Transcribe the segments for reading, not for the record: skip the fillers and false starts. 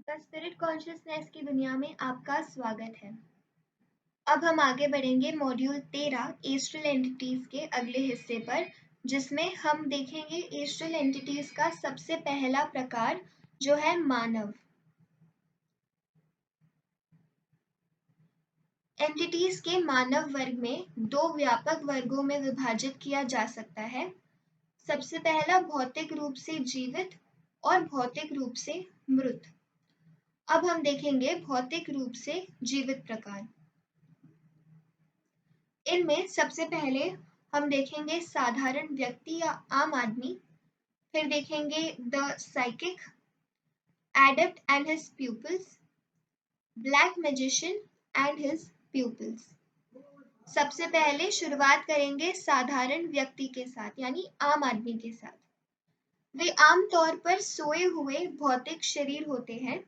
Spirit consciousness की दुनिया में आपका स्वागत है। अब हम आगे बढ़ेंगे मॉड्यूल 13 एस्ट्रल एंटिटीज के अगले हिस्से पर, जिसमें हम देखेंगे एस्ट्रल एंटिटीज का सबसे पहला प्रकार जो है मानव। एंटिटीज के मानव वर्ग में दो व्यापक वर्गों में विभाजित किया जा सकता है। सबसे पहला भौतिक रूप से जीवित और भौतिक रूप से मृत। अब हम देखेंगे भौतिक रूप से जीवित प्रकार। इनमें सबसे पहले हम देखेंगे साधारण व्यक्ति या आम आदमी, फिर देखेंगे the psychic, adept and his pupils, black magician and his pupils. सबसे पहले शुरुआत करेंगे साधारण व्यक्ति के साथ यानी आम आदमी के साथ। वे आमतौर पर सोए हुए भौतिक शरीर होते हैं,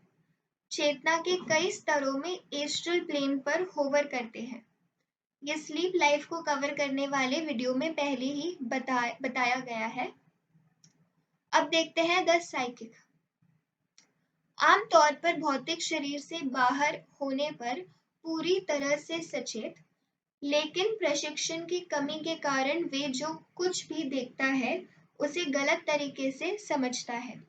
चेतना के कई स्तरों में एस्ट्रल प्लेन पर होवर करते हैं। ये स्लीप लाइफ को कवर करने वाले वीडियो में पहले ही बताया गया है। अब देखते हैं द साइकिक। आमतौर पर भौतिक शरीर से बाहर होने पर पूरी तरह से सचेत, लेकिन प्रशिक्षण की कमी के कारण वे जो कुछ भी देखता है उसे गलत तरीके से समझता है।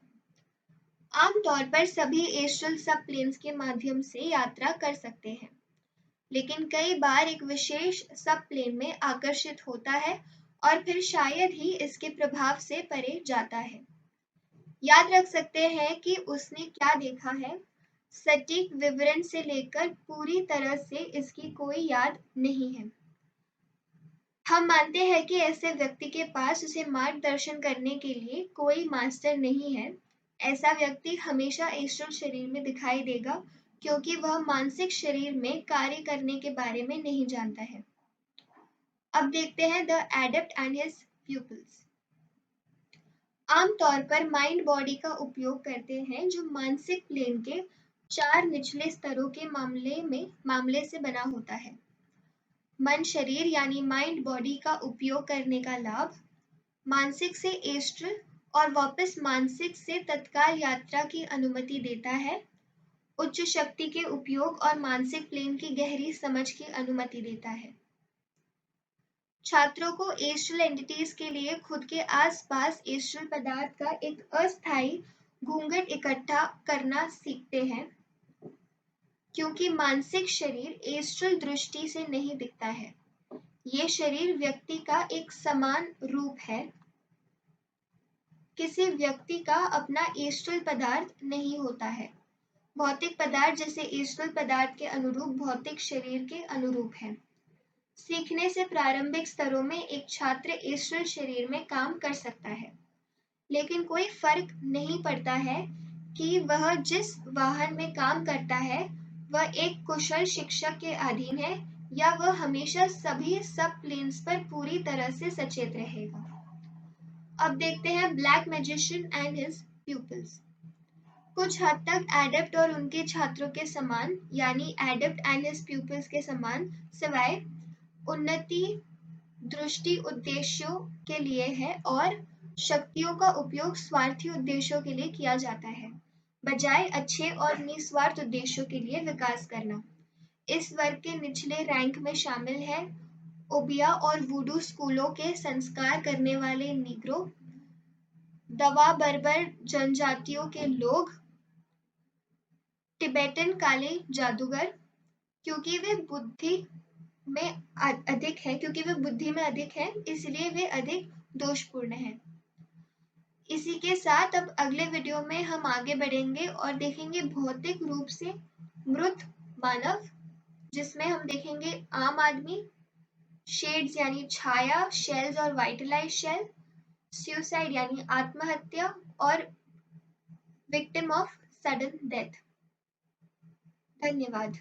आमतौर पर सभी एस्ट्रल सब प्लेन्स के माध्यम से यात्रा कर सकते हैं, लेकिन कई बार एक विशेष सब प्लेन में आकर्षित होता है और फिर शायद ही इसके प्रभाव से परे जाता है। याद रख सकते हैं कि उसने क्या देखा है, सटीक विवरण से लेकर पूरी तरह से इसकी कोई याद नहीं है। हम मानते हैं कि ऐसे व्यक्ति के पास उसे मार्गदर्शन करने के लिए कोई मास्टर नहीं है। ऐसा व्यक्ति हमेशा एस्ट्रल शरीर में दिखाई देगा क्योंकि वह मानसिक शरीर में कार्य करने के बारे में नहीं जानता है। अब देखते हैं the adept and his pupils. आमतौर पर माइंड बॉडी का उपयोग करते हैं जो मानसिक प्लेन के 4 निचले स्तरों के मामले से बना होता है। मन शरीर यानी माइंड बॉडी का उपयोग करने का लाभ, मानसिक से एस्ट्रल और वापस मानसिक से तत्काल यात्रा की अनुमति देता है, उच्च शक्ति के उपयोग और मानसिक प्लेन की गहरी समझ की अनुमति देता है। छात्रों को एस्ट्रल एंटिटीज के लिए खुद के आसपास एस्ट्रल पदार्थ का एक अस्थायी घूंघट इकट्ठा करना सीखते हैं, क्योंकि मानसिक शरीर एस्ट्रल दृष्टि से नहीं दिखता है। ये शरीर व्यक्ति का एक समान रूप है। किसी व्यक्ति का अपना एस्ट्रल पदार्थ नहीं होता है। भौतिक पदार्थ जैसे एस्ट्रल पदार्थ के अनुरूप भौतिक शरीर के अनुरूप है। सीखने से प्रारंभिक स्तरों में एक छात्र एस्ट्रल शरीर में काम कर सकता है, लेकिन कोई फर्क नहीं पड़ता है कि वह जिस वाहन में काम करता है वह एक कुशल शिक्षक के अधीन है या वह हमेशा सभी सब प्लेन्स पर पूरी तरह से सचेत रहेगा। अब देखते हैं black magician and his pupils. कुछ हद तक एडेप्ट और उनके छात्रों के समान यानी एडेप्ट एंड हिज प्यूपिल्स के समान, सिवाय उन्नति दृष्टि उद्देश्यों के लिए है और शक्तियों का उपयोग स्वार्थी उद्देश्यों के लिए किया जाता है, बजाय अच्छे और निस्वार्थ उद्देश्यों के लिए विकास करना। इस वर्ग के निचले रैंक में शामिल है ओबिया और वुडू स्कूलों के संस्कार करने वाले नीग्रो, दवा बर्बर जनजातियों के लोग, टिबेटन काले जादूगर, क्योंकि वे बुद्धि में अधिक हैं, इसलिए वे अधिक दोषपूर्ण हैं। इसी के साथ अब अगले वीडियो में हम आगे बढ़ेंगे और देखेंगे भौतिक रूप से मृत मानव, जिसमें हम देखेंगे आम आदमी, शेड्स यानी छाया, शेल्स और वाइटलाइज शेल, सुसाइड यानी आत्महत्या और विक्टिम ऑफ सडन डेथ। धन्यवाद।